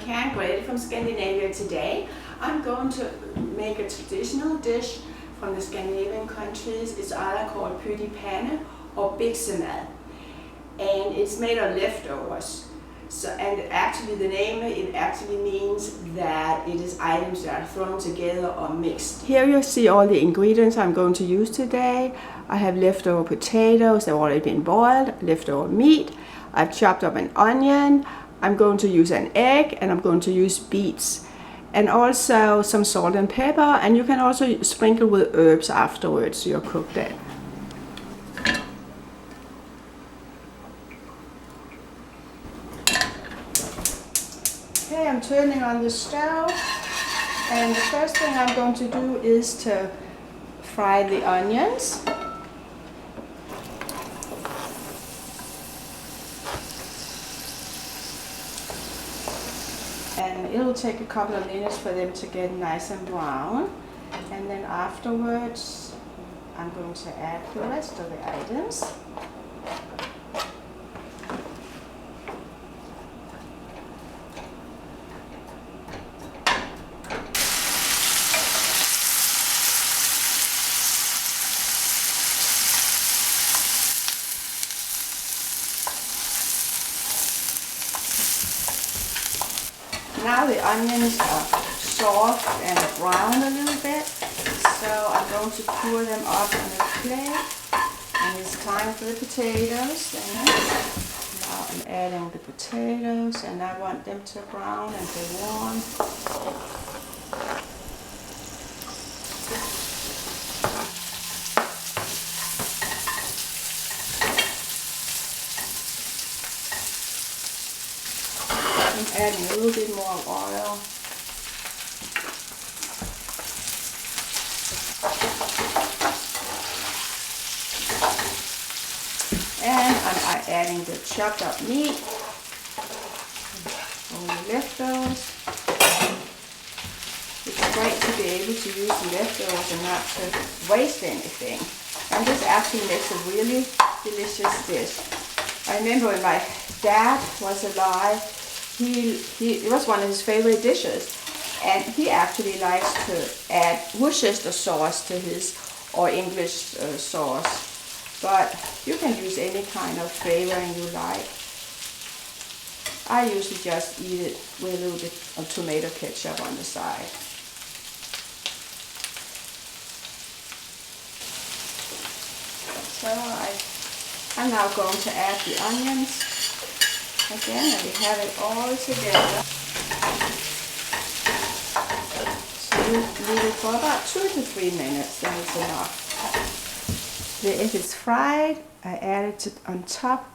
I'm Grete from Scandinavian Today. I'm going to make a traditional dish from the Scandinavian countries. It's either called Pyttipanna or Biksemad, and it's made of leftovers. So, and actually the name, it actually means that it is items that are thrown together or mixed. Here you see all the ingredients I'm going to use today. I have leftover potatoes, they've already been boiled, leftover meat. I've chopped up an onion. I'm going to use an egg, and I'm going to use beets. And also some salt and pepper, and you can also sprinkle with herbs afterwards you're cooked it. Okay, I'm turning on the stove, and the first thing I'm going to do is to fry the onions. And it'll take a couple of minutes for them to get nice and brown. And then afterwards, I'm going to add the rest of the items. Now the onions are soft and brown a little bit, so I'm going to pour them up on a plate, and it's time for the potatoes. And now I'm adding the potatoes, and I want them to brown and be warm. I'm adding a little bit more oil. And I'm adding the chopped up meat, all the leftovers. It's great to be able to use the leftovers and not to waste anything. And this actually makes a really delicious dish. I remember when my dad was alive, it was one of his favorite dishes, and he actually likes to add Worcester sauce to his, or English sauce, but you can use any kind of flavoring you like. I usually just eat it with a little bit of tomato ketchup on the side. So I'm now going to add the onions again, and we have it all together. So you leave it for about 2 to 3 minutes, then it's enough. The egg is fried, I add it on top,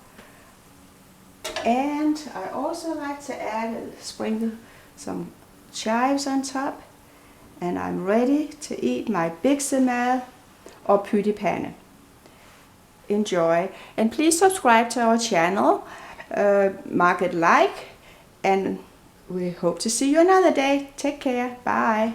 and I also like to sprinkle some chives on top, and I'm ready to eat my Biksemad or Pyttipanna. Enjoy, and please subscribe to our channel. Mark it like, and we hope to see you another day. Take care. Bye.